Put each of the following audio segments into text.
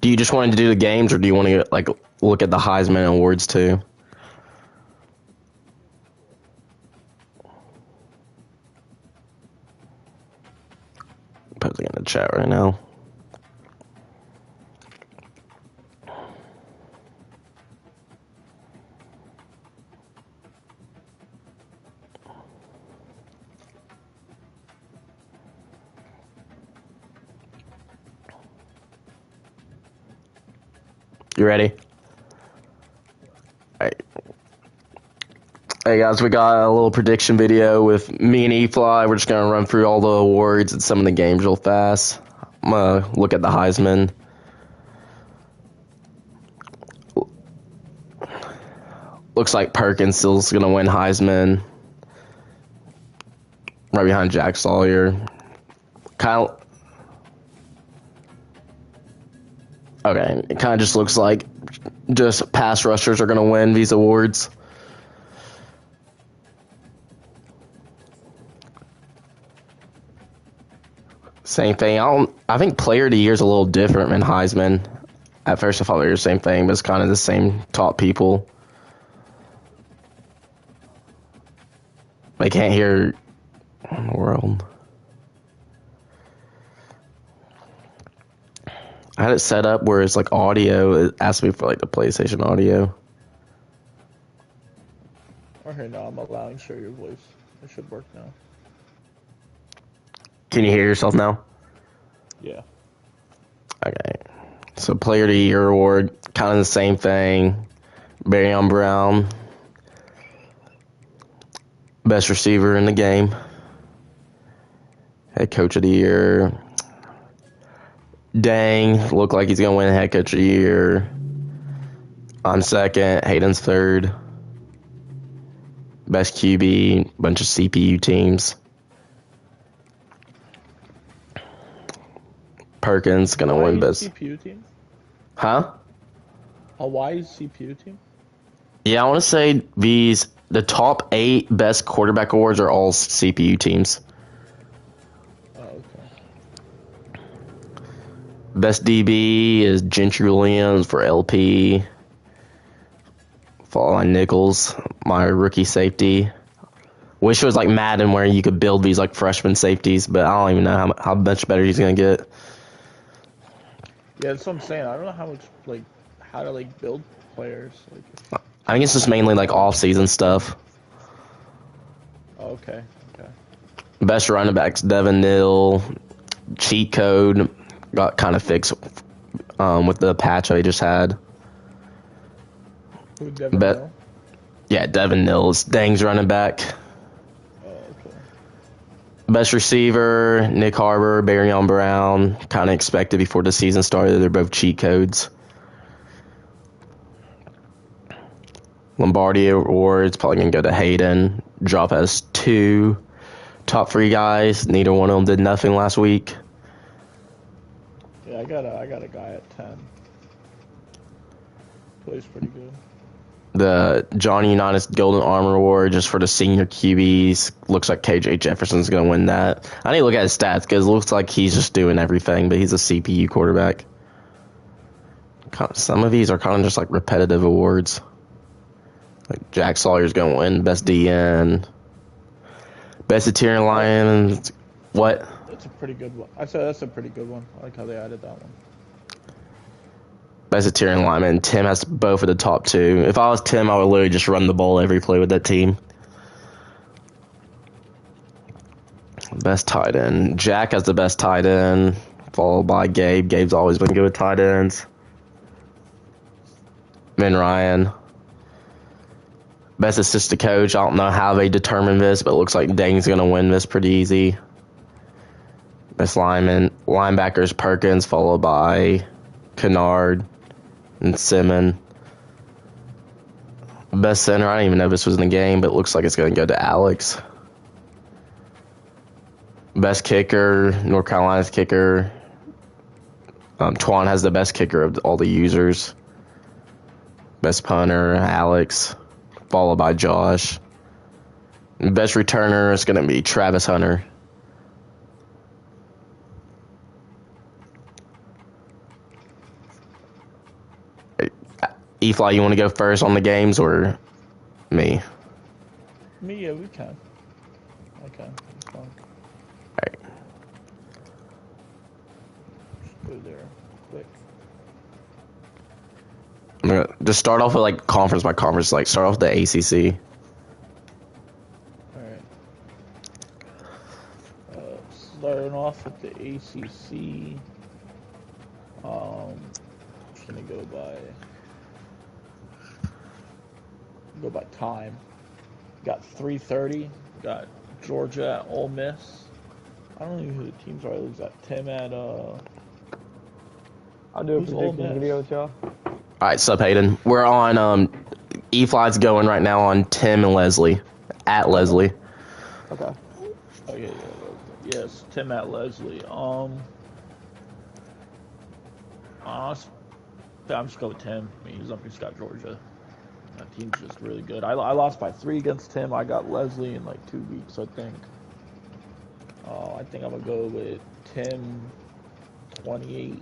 Do you just want to do the games, or do you want to like look at the Heisman awards too? Posting in the chat right now. You ready? Alright. Hey guys, we got a little prediction video with me and eFly. We're just gonna run through all the awards and some of the games real fast. I'm gonna look at the Heisman. Looks like Perkins still's gonna win Heisman. Right behind Jack Sawyer. Okay, it kind of just looks like just pass rushers are going to win these awards. Same thing. I think player of the year is a little different than Heisman. At first I thought they were the same thing, but it's kind of the same top people. They can't hear in the world. I had it set up where it's like audio. It asked me for like the PlayStation audio. Okay, now I'm allowing share your voice. It should work now. Can you hear yourself now? Yeah. Okay. So player of the year award, kind of the same thing. Barion Brown, best receiver in the game. Head coach of the year. Dang, look like he's gonna win head coach of the year. I'm second. Hayden's third. Best QB, bunch of CPU teams. Perkins gonna win best. CPU team? Huh? Hawaii's CPU team? Yeah, I want to say the top 8 best quarterback awards are all CPU teams. Oh, okay. Best DB is Gentry Williams for LP. Followed by Nichols, my rookie safety. Wish it was like Madden where you could build these like freshman safeties, but I don't even know how much better he's gonna get. Yeah, that's what I'm saying. I don't know how to build players. I think it's just mainly like off-season stuff. Oh, okay. Best running backs, Devin Neal. Cheat code got kind of fixed with the patch I just had. Who, Devin Neal? Yeah, Devin Neal's Dang's running back. Oh, okay. Best receiver, Nick Harbor, Barion Brown. Kind of expected before the season started. They're both cheat codes. Lombardi awards probably gonna go to Hayden. Drop has 2. Top 3 guys. Neither one of them did nothing last week. Yeah, I got a guy at 10. Plays pretty good. The Johnny Unitas Golden Armor Award just for the senior QBs. Looks like KJ Jefferson's going to win that. I need to look at his stats because it looks like he's just doing everything, but he's a CPU quarterback. Some of these are kind of just like repetitive awards. Like Jack Sawyer's going to win Best DN. Best Tyrion Lions. What? That's a pretty good one. I said that's a pretty good one. I like how they added that one. Best Tyrion lineman. Tim has both of the top 2. If I was Tim, I would literally just run the ball every play with that team. Best tight end. Jack has the best tight end, followed by Gabe. Gabe's always been good with tight ends. Then Ryan. Best assistant coach. I don't know how they determined this, but it looks like Dang's going to win this pretty easy. Best lineman. Linebackers Perkins, followed by Kennard and Simmons. Best center. I don't even know if this was in the game, but it looks like it's going to go to Alex. Best kicker. North Carolina's kicker. Twan has the best kicker of all the users. Best punter, Alex, followed by Josh. And best returner is going to be Travis Hunter. E-Fly, you want to go first on the games or me? Me, yeah, we can. I can. It's fine. Alright. Just go there quick. I'm gonna just start off with like conference by conference, like start off with the ACC. Alright. Starting off with the ACC. Just gonna go by time. Got 3:30. Got Georgia at Ole Miss. I don't know who the teams are. It was at Tim at I'll do a who's Ole prediction Miss? video with y'all. Alright, sup Hayden. We're on E-Fly's going right now on Tim and Leslie. At Leslie. Okay. Oh yeah. Yes, Tim at Leslie. I'm just go with Tim. I mean, he's got Georgia. That team's just really good. I lost by 3 against Tim. I got Leslie in like 2 weeks, I think. I think I'm gonna go with Tim 28.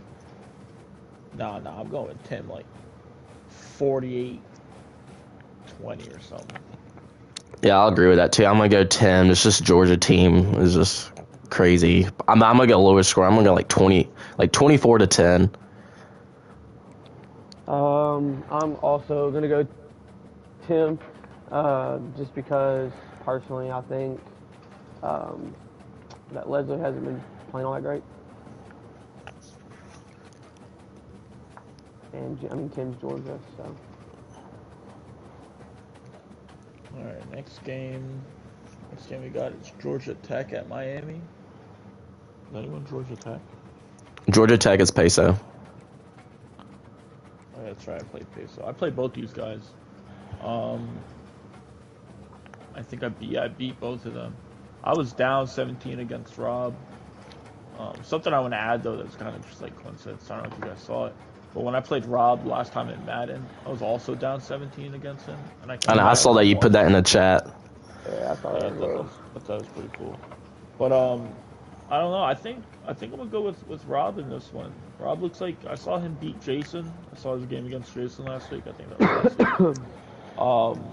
Nah, I'm going with Tim like 48-20 or something. Yeah, I'll agree with that too. I'm gonna go Tim. It's just Georgia team is just crazy. I'm gonna go lowest score. I'm gonna go like 24-10. I'm also gonna go Tim, just because personally I think that Leslie hasn't been playing all that great, and I mean Tim's Georgia, so. All right, next game we got is Georgia Tech at Miami. Is anyone Georgia Tech? Georgia Tech is Peso. Oh, yeah, that's right. I played Peso. I played both these guys. I think I beat both of them. I was down 17 against Rob. Something I want to add though that's kind of just like coincidence. I don't know if you guys saw it, but when I played Rob last time in Madden, I was also down 17 against him, and I saw that you put that in the chat. Yeah, I thought Yeah, I that thought that was pretty cool. But I don't know. I think I'm gonna go with Rob in this one. Rob looks like I saw him beat Jason. I saw his game against Jason last week. I think that was last week.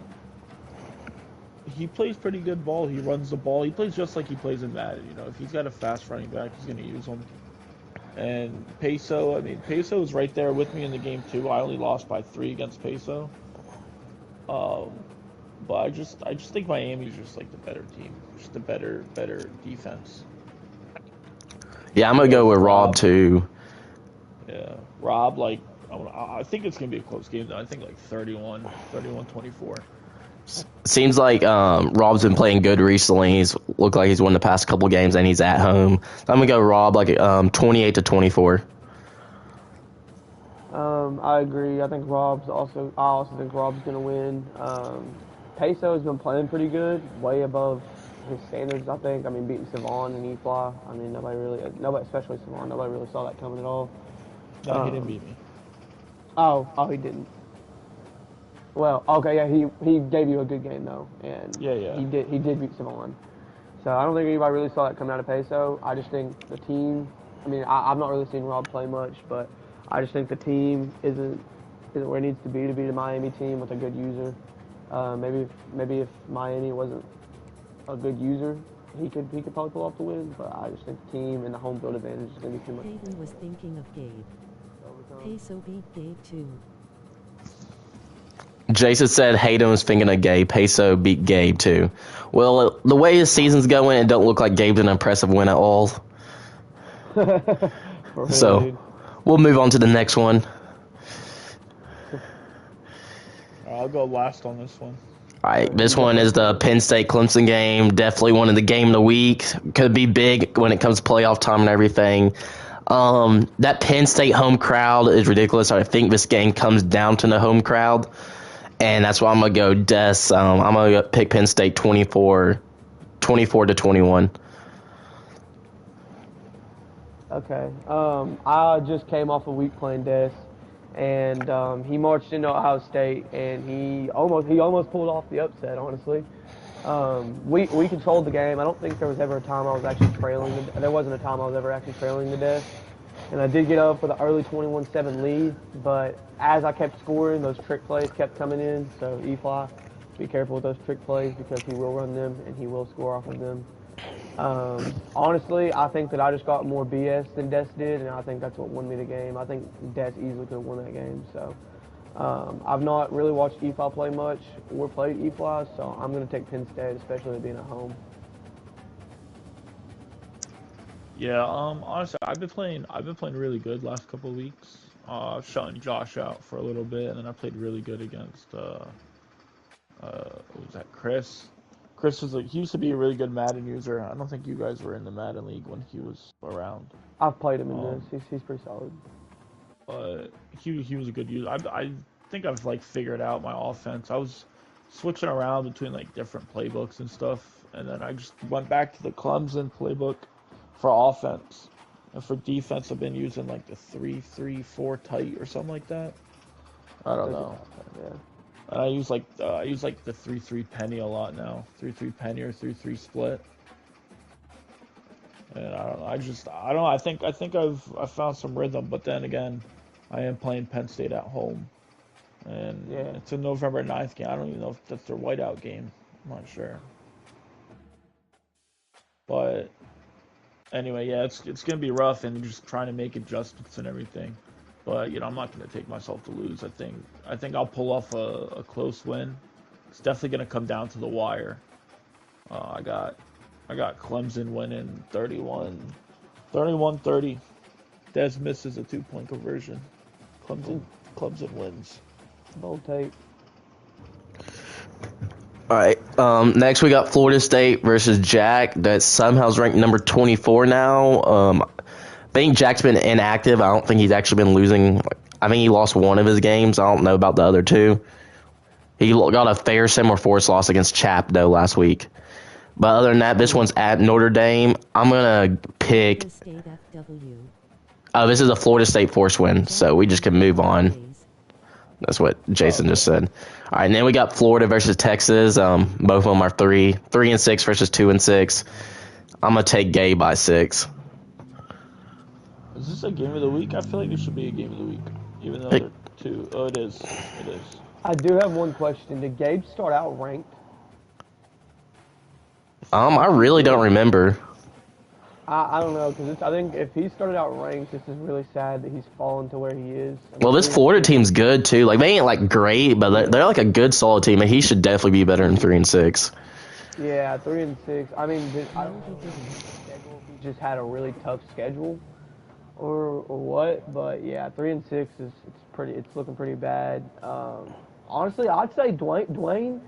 He plays pretty good ball. He runs the ball. He plays just like he plays in Madden. You know, if he's got a fast running back, he's gonna use him. And Peso, I mean, Peso was right there with me in the game too. I only lost by 3 against Peso. But I just think Miami's just like the better team, just the better defense. Yeah, I'm gonna go with Rob too. Yeah, Rob, like I think it's gonna be a close game though. I think like 31-24. Seems like Rob's been playing good recently. He's looked like he's won the past couple games, and he's at home. So I'm gonna go Rob like 28-24. I agree. I also think Rob's gonna win. Peso has been playing pretty good, way above his standards, I think. I mean, beating Savon and E-Fly. I mean, nobody, especially Savon, nobody really saw that coming at all. No, he didn't beat me. Oh, he didn't. Well, okay, yeah, he gave you a good game though, and Yeah. he did beat Savon. So I don't think anybody really saw that coming out of Peso. I just think the team. I mean, I've not really seen Rob play much, but I just think the team isn't where it needs to beat a Miami team with a good user. Maybe if Miami wasn't a good user, he could probably pull off the win. But I just think the team and the home field advantage is going to be too much. Hayden was thinking of Gabe. Peso beat Gabe too. Jason said Hayden was thinking of Gabe. Peso beat Gabe too. Well, the way his season's going, it don't look like Gabe's an impressive win at all. So we'll move on to the next one. I'll go last on this one. All right, this one is the Penn State Clemson game. Definitely one of the game of the week. Could be big when it comes to playoff time and everything. That Penn State home crowd is ridiculous. I think this game comes down to the home crowd, and that's why I'm gonna go Des. I'm gonna pick Penn State 24-21. Okay. I just came off a week playing Des, and he marched into Ohio State, and he almost pulled off the upset. Honestly, we controlled the game. I don't think there was ever a time I was actually trailing. There wasn't a time I was ever actually trailing the Des. And I did get up with an early 21-7 lead, but as I kept scoring, those trick plays kept coming in. So E-Fly, be careful with those trick plays because he will run them and he will score off of them. Honestly, I think that I just got more BS than Des did, and I think that's what won me the game. I think Des easily could have won that game. So I've not really watched E-Fly play much or played E-Fly, so I'm going to take Penn State, especially being at home. Yeah, honestly, I've been playing really good last couple of weeks. I've shutting Josh out for a little bit, and then I played really good against what was that, Chris? Chris he used to be a really good Madden user. I don't think you guys were in the Madden League when he was around. I've played him in this. He's pretty solid. But he was a good user. I think I've like figured out my offense. I was switching around between like different playbooks and stuff, and then I just went back to the Clemson playbook for offense. And for defense, I've been using like the 3-3-4 tight or something like that. I don't know. Yeah. I use like the 3-3 penny a lot now. 3-3 penny or 3-3 split. And I don't know. I don't know. I think I've found some rhythm, but then again, I am playing Penn State at home, and Yeah. it's a November 9th game. I don't even know if that's their whiteout game. I'm not sure. But anyway, yeah, it's gonna be rough and just trying to make adjustments and everything. But I'm not gonna take myself to lose. I think I'll pull off a close win. It's definitely gonna come down to the wire. I got Clemson winning 31-30. Des misses a 2-point conversion. Clemson wins. Bold take. All right. Next, we got Florida State versus Jack. That somehow's ranked number 24 now. I think Jack's been inactive. I don't think he's actually been losing. I think he lost one of his games. I don't know about the other two. He got a fair similar force loss against Chap, though, last week. But other than that, this one's at Notre Dame. I'm going to pick... Oh, this is a Florida State force win, so we just can move on. That's what Jason just said. All right, and then we got Florida versus Texas. Both of them are 3-6 versus 2-6. I'm going to take Gabe by 6. Is this a game of the week? I feel like it should be a game of the week, even though they're two. Oh, it is. It is. I do have one question. Did Gabe start out ranked? I really don't remember. I don't know, because I think if he started out ranked, this is really sad that he's fallen to where he is. Well, this Florida team's good, too. Like, they ain't, like, great, but they're like, a good, solid team, and he should definitely be better than 3-6. Yeah, 3-6. I mean, I don't think this is his schedule. He just had a really tough schedule or what, but yeah, 3-6 it's looking pretty bad. Honestly, I'd say Dwayne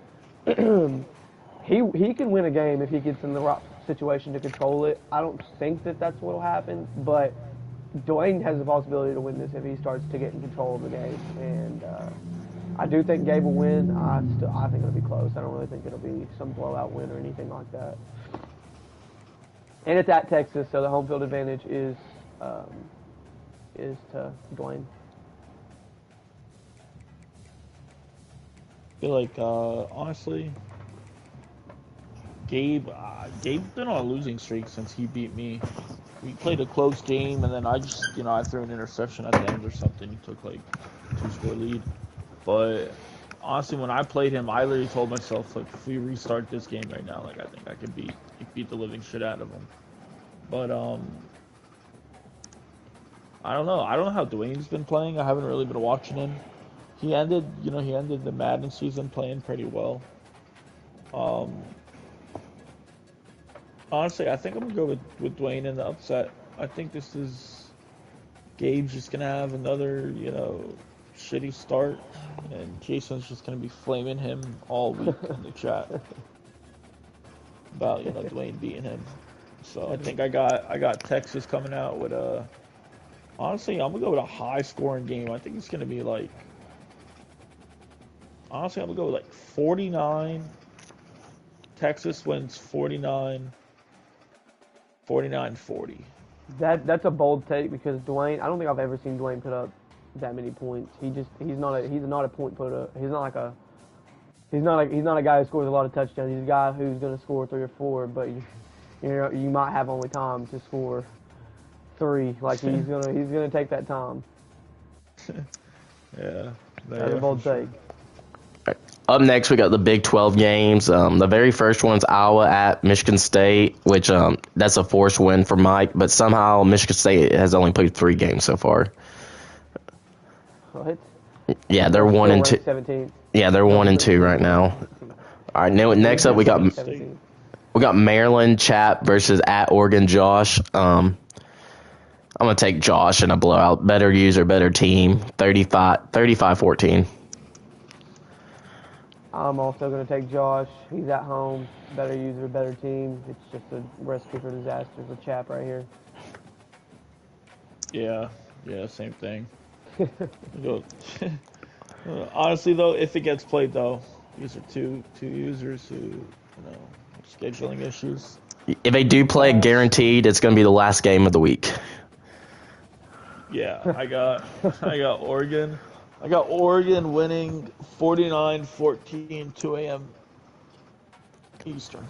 he can win a game if he gets in the right situation to control it. I don't think that that's what'll happen, but Dwayne has the possibility to win this if he starts to get in control of the game. And I do think Gabe will win. I think it'll be close. I don't really think it'll be some blowout win or anything like that. And it's at Texas, so the home field advantage is to Dwayne. I feel like honestly, Gabe's been on a losing streak since he beat me. We played a close game, and then I just, I threw an interception at the end or something. He took like 2-score lead. But honestly, when I played him, I literally told myself, like, if we restart this game right now, like, I think I could beat the living shit out of him. But I don't know. I don't know how Dwayne's been playing. I haven't really been watching him. He ended the Madden season playing pretty well. Honestly, I think I'm gonna go with Dwayne in the upset. I think this is Gabe's just gonna have another, shitty start, and Jason's just gonna be flaming him all week in the chat about Dwayne beating him. So I think I got Texas coming out with a. Honestly, I'm gonna go with a high scoring game. I think it's gonna be like. Honestly, I'm gonna go with like 49. Texas wins 49. 49-40. That's a bold take because Dwayne. I don't think I've ever seen Dwayne put up that many points. He's not a point putter. He's not a guy who scores a lot of touchdowns. He's a guy who's going to score 3 or 4, but you might have only time to score 3. Like he's gonna take that time. Yeah. That's a bold take. Up next, we got the Big 12 games. The very first one's Iowa at Michigan State, which that's a forced win for Mike, but somehow Michigan State has only played 3 games so far. What? Yeah, they're 1 and 2. 17th. Yeah, they're 1 and 2 right now. All right, next up we got 17th. Maryland Chap versus at Oregon Josh. I'm gonna take Josh in a blowout. Better user, better team. 35-14. I'm also going to take Josh. He's at home. Better user, better team. It's just a recipe for disaster for Chap right here. Yeah, same thing. Honestly, though, if it gets played, though, these are two users who, scheduling issues. If they do play, guaranteed, it's going to be the last game of the week. Yeah, I got Oregon. I got Oregon winning 49-14, 2 a.m. Eastern.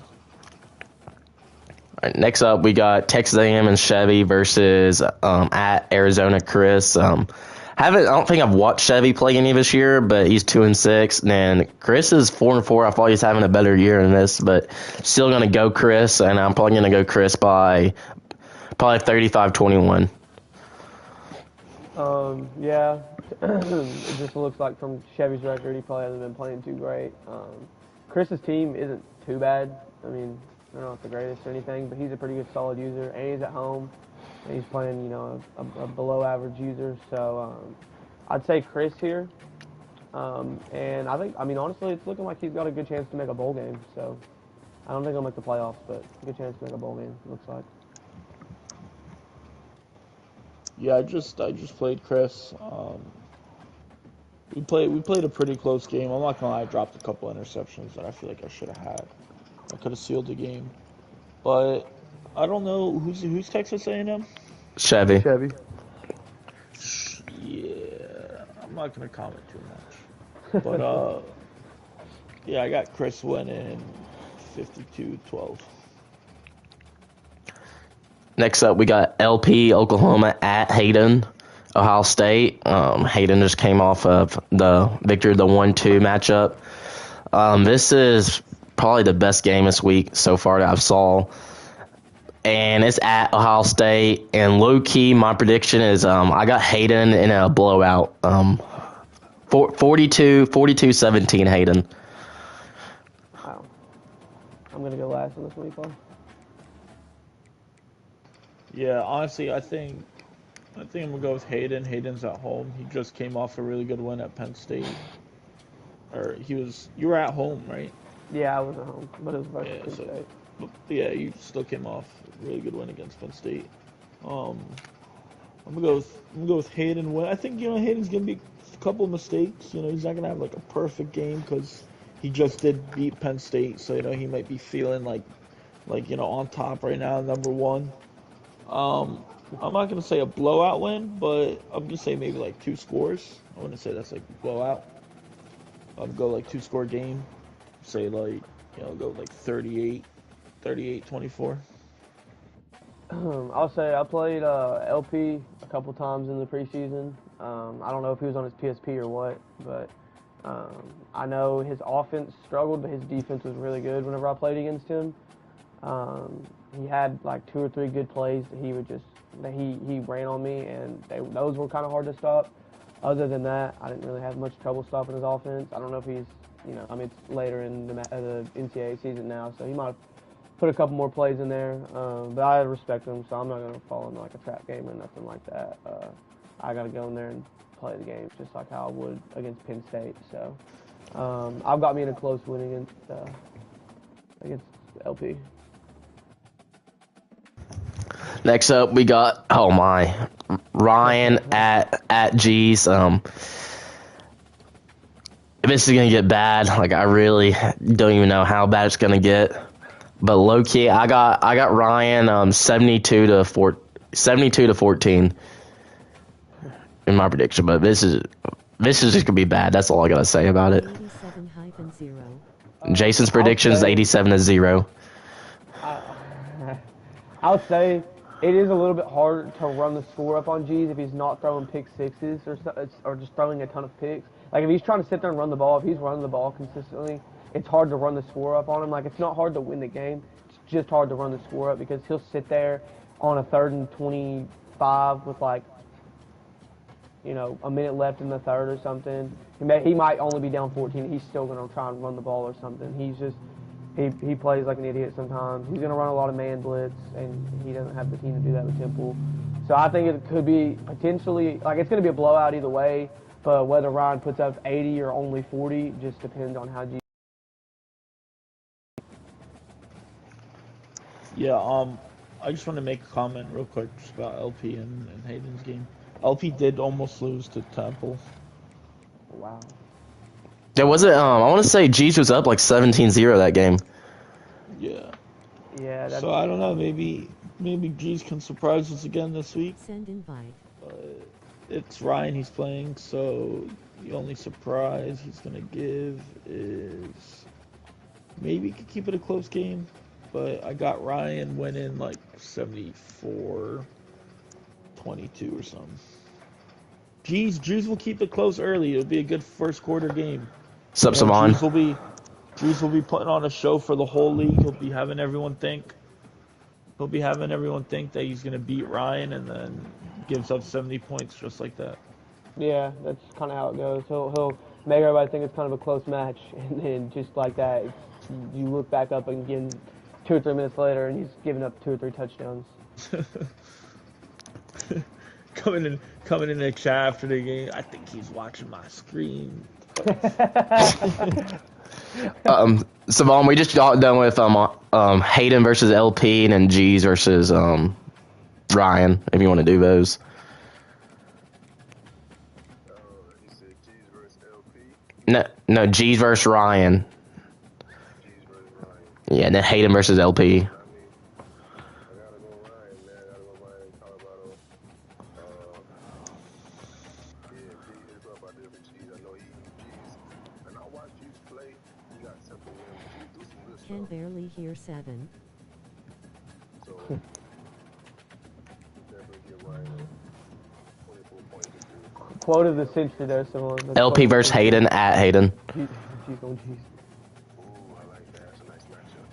All right, next up, we got Texas A&M and Chevy versus at Arizona Chris. I don't think I've watched Chevy play any this year, but he's 2-6, and Chris is 4-4. I thought he was having a better year in this, but still going to go Chris, and I'm probably going to go Chris by probably 35-21. Yeah. It just looks like from Chevy's record, he probably hasn't been playing too great. Chris's team isn't too bad. I mean, they're not the greatest or anything, but he's a pretty good solid user, and he's at home. And he's playing, a below average user. So I'd say Chris here. And honestly, it's looking like he's got a good chance to make a bowl game. So I don't think he'll make the playoffs, but a good chance to make a bowl game, it looks like. Yeah, I just played Chris. We played a pretty close game. I'm not gonna lie, I dropped a couple interceptions that I feel like I should have had. I could have sealed the game, but I don't know who's Texas A&M. Chevy. Yeah, I'm not gonna comment too much, but yeah, I got Chris winning 52-12. Next up, we got LP Oklahoma at Hayden, Ohio State. Hayden just came off of the victory of the 1-2 matchup. This is probably the best game this week so far that I've saw. And it's at Ohio State. And low-key, my prediction is I got Hayden in a blowout. 42-17 Hayden. Wow. I'm going to go last on this week, Paul. Yeah, honestly, I think I'm gonna go with Hayden. Hayden's at home. He just came off a really good win at Penn State. You were at home, right? Yeah, I was at home, but it was versus Penn State. Yeah, you still came off a really good win against Penn State. I'm gonna go with Hayden. I think Hayden's gonna be a couple of mistakes. He's not gonna have like a perfect game because he just did beat Penn State, so he might be feeling like on top right now, number one. I'm not going to say a blowout win, but I'm going to say maybe like 2 scores. I wouldn't say that's like a blowout. I'll go like 2-score game. Say like, go like 38-24. I'll say I played LP a couple times in the preseason. I don't know if he was on his PSP or what, but I know his offense struggled, but his defense was really good whenever I played against him. He had like 2 or 3 good plays that he ran on me, and those were kind of hard to stop. Other than that, I didn't really have much trouble stopping his offense. I don't know if he's, it's later in the NCAA season now, so he might have put a couple more plays in there. But I respect him, so I'm not going to fall into like a trap game or nothing like that. I got to go in there and play the game just like how I would against Penn State. So I've got me in a close win against LP. Next up, we got Ryan at G's. This is gonna get bad. Like I really don't even know how bad it's gonna get. But low key, I got Ryan 72-14 in my prediction. But this is just gonna be bad. That's all I gotta say about it. 87-0. Jason's prediction is 87-0. I'll say it is a little bit harder to run the score up on G's if he's not throwing pick sixes or just throwing a ton of picks. Like if he's trying to sit there and run the ball, if he's running the ball consistently, it's hard to run the score up on him. Like it's not hard to win the game, it's just hard to run the score up because he'll sit there on a 3rd and 25 with like, you know, a minute left in the third or something. He might only be down 14. He's still going to try and run the ball or something. He's just he plays like an idiot sometimes. He's going to run a lot of man blitz, and he doesn't have the team to do that with Temple. So I think it could be potentially, like it's going to be a blowout either way, but whether Ryan puts up 80 or only 40 just depends on how G. Yeah, I just want to make a comment real quick just about LP and Hayden's game. LP did almost lose to Temple. Wow. Yeah, was it? I want to say G's was up like 17-0 that game. Yeah. Yeah. That's, So I don't know. Maybe G's can surprise us again this week. Send invite. It's Ryan he's playing, so the only surprise he's gonna give is maybe he could keep it a close game. But I got Ryan winning like 74-22 or something. G's will keep it close early. It'll be a good first quarter game. Sup, You know, Savon? Drews will be putting on a show for the whole league. He'll be having everyone think that he's gonna beat Ryan, and then gives up 70 points just like that. yeah, that's kind of how it goes. He'll make everybody think it's kind of a close match, and then just like that, you look back up again 2 or 3 minutes later, and he's giving up 2 or 3 touchdowns. coming in the chat after the game, I think he's watching my screen. Savon, we just got done with Hayden versus LP and then G's versus Ryan. If you want to do those. You said G's versus LP, No, G's versus Ryan. G's versus Ryan. Yeah, and then Hayden versus LP. I mean, I gotta go Ryan, man. I gotta go Ryan in Colorado. Yeah, G is up out there for G's. I know G's. And I watch G's play. He got simple wins. G's do some good Can stuff. barely hear 7. So, definitely give Ryan a 24 point victory. Quote of the century there, someone. LP versus Hayden at Hayden. G's on G's. Ooh, I like that. That's a nice matchup.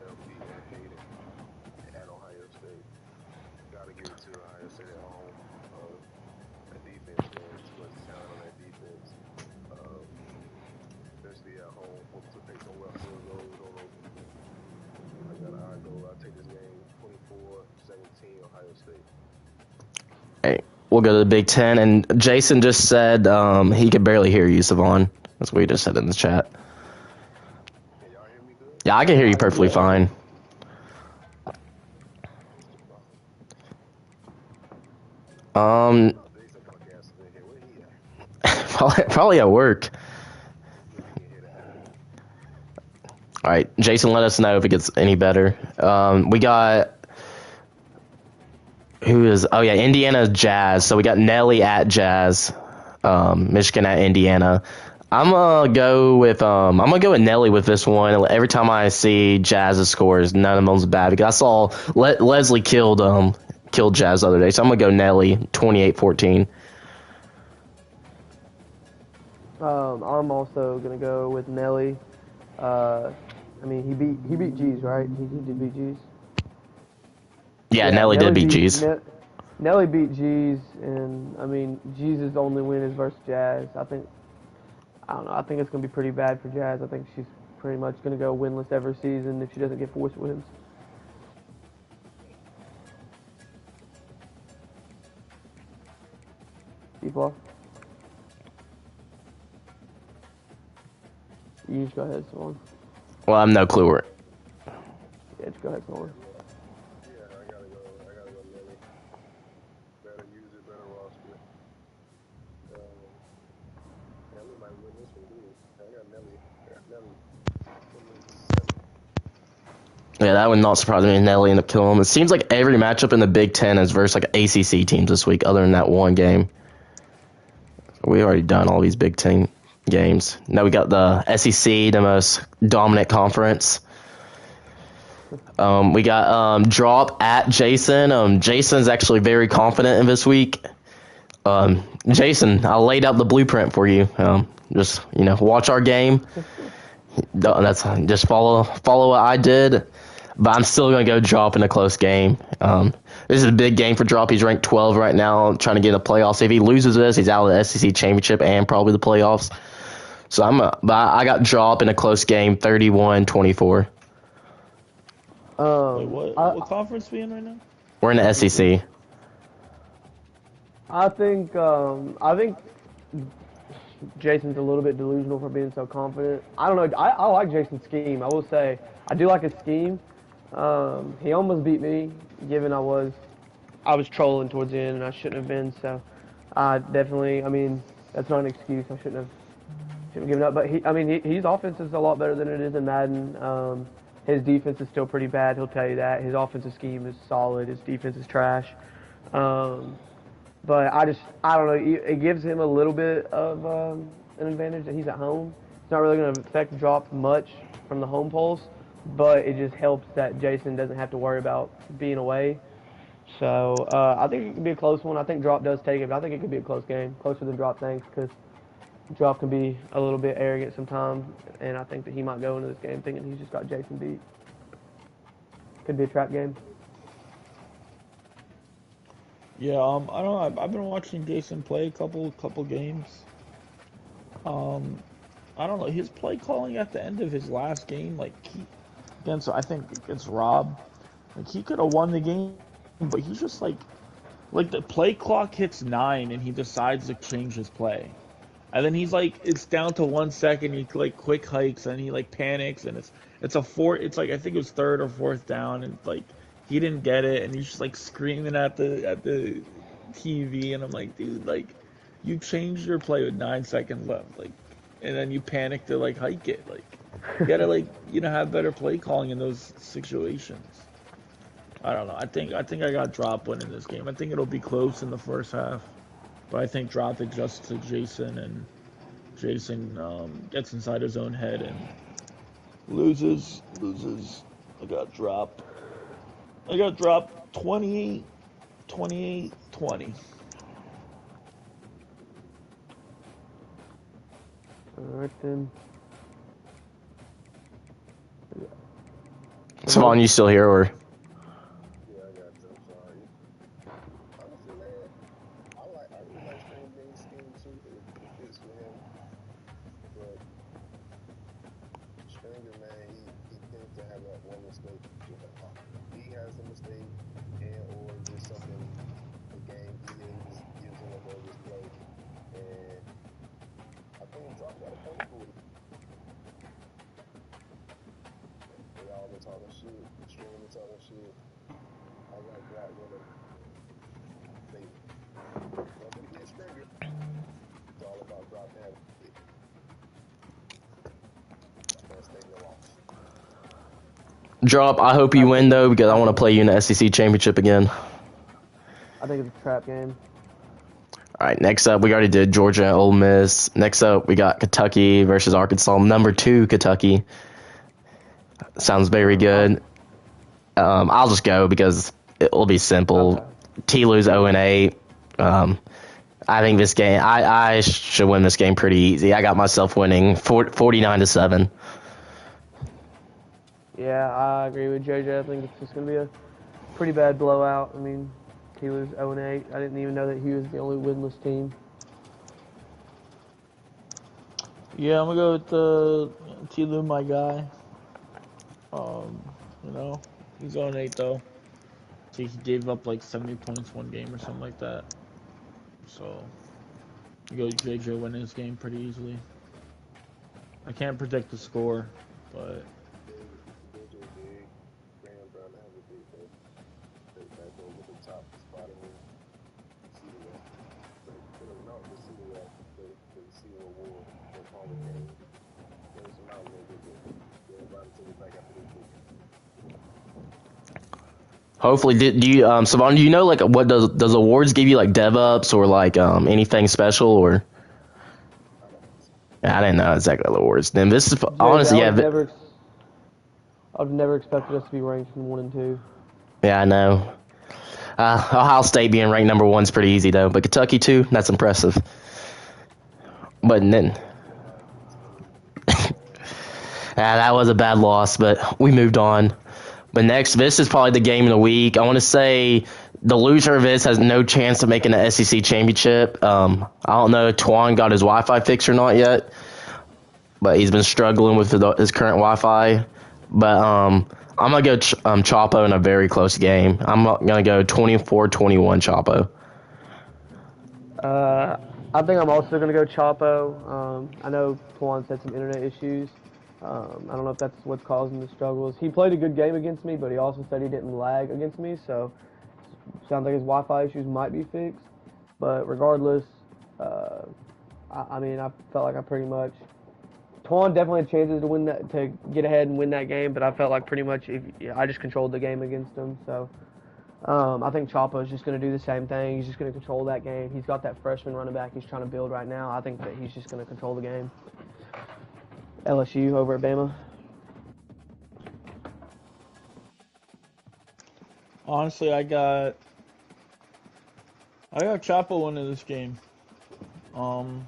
LP and Hayden at Ohio State. Gotta give it to Ohio State at home. That defense, man, too much talent on that defense. Especially at home. Hope to take some well field goals on those. I'll take this game 24-17 Ohio State. Hey, we'll go to the Big Ten, and Jason just said he could barely hear you, Savon. That's what he just said in the chat. Can y'all hear me good? Yeah, I can hear you perfectly fine. Jason Podcast in here. Where he at? Probably at work. I can hear that. All right, Jason, let us know if it gets any better. We got Indiana Jazz. So we got Nelly at Jazz, Michigan at Indiana. I'm gonna go with Nelly with this one. Every time I see Jazz's scores, none of them's bad because I saw Leslie killed Jazz the other day. So I'm gonna go Nelly 28-14. I'm also gonna go with Nelly. I mean, he beat G's, right? He did beat G's. Yeah, Nelly did beat G's. Nelly beat G's, and I mean, G's' only win is versus Jazz. I don't know. I think it's gonna be pretty bad for Jazz. I think she's pretty much gonna go winless every season if she doesn't get forced wins. People. You just go ahead, Swan. Well, I have no clue where. Yeah, just go ahead, Swan. Yeah, I gotta go Nelly. Better user, better roster. Nelly might win this one, too. I got Nelly. 27. Yeah, that would not surprise me if Nelly ended up killing him. It seems like every matchup in the Big Ten is versus like ACC teams this week, other than that one game. We've already done all these Big Ten games. Now we got the SEC, the most dominant conference. We got Drop at Jason. Jason's actually very confident in this week. Jason, I laid out the blueprint for you. Just watch our game. That's just follow what I did. But I'm still gonna go Drop in a close game. This is a big game for Drop. He's ranked 12 right now, trying to get in the playoffs. If he loses this, he's out of the SEC championship and probably the playoffs. So but I got Drop in a close game, 31-24. Wait, what conference we in right now? We're in the SEC. I think Jason's a little bit delusional for being so confident. I don't know. I like Jason's scheme. I will say I do like his scheme. He almost beat me, given I was trolling towards the end and I shouldn't have been. So definitely. I mean, that's not an excuse. I shouldn't have given up. But his offense is a lot better than it is in Madden. His defense is still pretty bad. He'll tell you that. His offensive scheme is solid. His defense is trash. But I don't know. It gives him a little bit of an advantage that he's at home. It's not really going to affect Drop much from the home polls, but it just helps that Jason doesn't have to worry about being away. So I think it could be a close one. I think Drop does take it, but I think it could be a close game, closer than Drop thinks, because Drop can be a little bit arrogant sometimes, and I think that he might go into this game thinking he's just got Jason beat. Could be a trap game. Yeah, I don't know. I've been watching Jason play a couple games. I don't know. His play calling at the end of his last game, against Rob, he could have won the game, but he's just like the play clock hits 9 and he decides to change his play. And then he's like, it's down to 1 second. He quick hikes and he panics and it's a fourth. It's I think it was third or fourth down and he didn't get it and he's just screaming at the TV and I'm like, dude, you changed your play with 9 seconds left, and then you panic to hike it. You gotta have better play calling in those situations. I don't know. I think I got Drop winning this game. I think it'll be close in the first half. But I think Drop adjusts to Jason, and Jason gets inside his own head and loses. I got Drop 28-20. Alright then. Savon, you still here or? Yeah, I got you. I'm sorry. Honestly, man, I really like Stranger Things scheme too. It fits with him. But Stranger, man, he tends to have that one mistake. He has a mistake, or just something the game gives him a bogus play. And I think Drop got a cover for it. They all been talking shit, extremely talking shit. I got Drop with him. Nothing against Stranger. It's all about Drop to have it. Best thing to watch. Drop, I hope you win though because I want to play you in the SEC championship again. I think it's a trap game. All right, next up, we already did Georgia and Ole Miss. Next up, we got Kentucky versus Arkansas. Number 2, Kentucky. Sounds very good. I'll just go because it will be simple. Okay. TLU's 0-8. I think this game, I should win this game pretty easy. I got myself winning 49-7. Yeah, I agree with JJ. I think it's just going to be a pretty bad blowout. I mean, he was 0-8. I didn't even know that he was the only winless team. Yeah, I'm gonna go with TLU, my guy. He's 0-8 though. So he gave up 70 points one game or something like that. So you go JJ winning this game pretty easily. I can't predict the score, but JJ big. Graham Brown to have a big day. Take back over the top spot in see the West. Not the see the West, the see the award for Palmer game. There's some out a little bit. Everybody take it back after this week. Hopefully, do you, Savon, do you know what does awards give you dev ups or anything special or? I didn't know exactly the awards. Then this is honestly, yeah. I've never expected us to be ranked in 1 and 2. Yeah, I know. Ohio State being ranked number 1 is pretty easy though, but Kentucky too, that's impressive. But then, that was a bad loss, but we moved on. But next, this is probably the game of the week. I want to say the loser of this has no chance of making the SEC championship. I don't know if Twan got his Wi-Fi fixed or not yet, but he's been struggling with his current Wi-Fi. But I'm going to go Chapo in a very close game. I'm going to go 24-21 Chapo. I think I'm also going to go Chapo. I know Twan's had some internet issues. I don't know if that's what's causing the struggles. He played a good game against me, but he also said he didn't lag against me, so sounds like his Wi-Fi issues might be fixed. But regardless, I mean, I felt like I pretty much... Twan definitely had chances to win that, to get ahead and win that game, but I felt like pretty much I just controlled the game against him, so... I think Chapo's just going to do the same thing. He's just going to control that game. He's got that freshman running back he's trying to build right now. I think that he's just going to control the game. LSU over at Bama. Honestly, I got Chapo winning this game. Twan,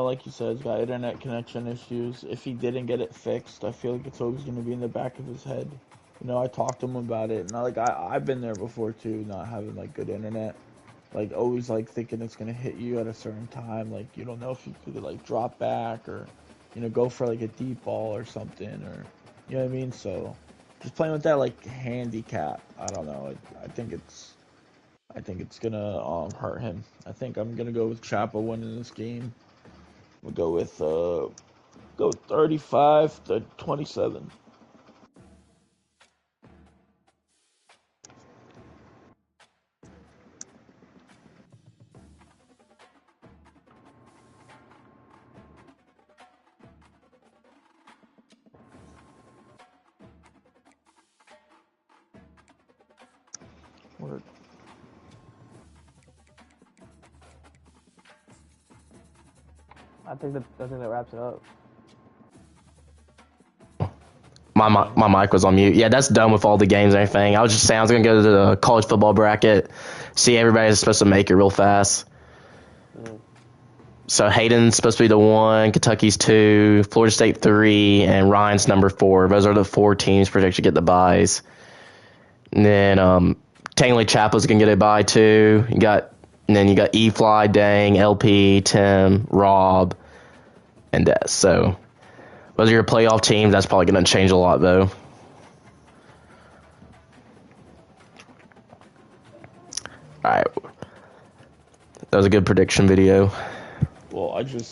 like you said, has got internet connection issues. If he didn't get it fixed, I feel like it's always going to be in the back of his head. I talked to him about it, and I've been there before too, not having good internet, always thinking it's gonna hit you at a certain time, you don't know if you could drop back or go for a deep ball or something, or you know what I mean. So just playing with that handicap, I don't know. I think it's gonna hurt him. I think I'm gonna go with Chapo winning this game. We'll go with 35-27. Word. I think that wraps it up. My mic was on mute. Yeah, that's done with all the games and everything. I was just saying I was going to go to the college football bracket, see everybody's supposed to make it real fast. So Hayden's supposed to be the 1, Kentucky's 2, Florida State 3, and Ryan's number 4. Those are the 4 teams projected to get the buys. And then technically Chapo's going to get a bye too. And then you got E-Fly, Dang, LP, Tim, Rob, and Des. So those are your playoff teams. That's probably going to change a lot though. All right. That was a good prediction video. Well, I just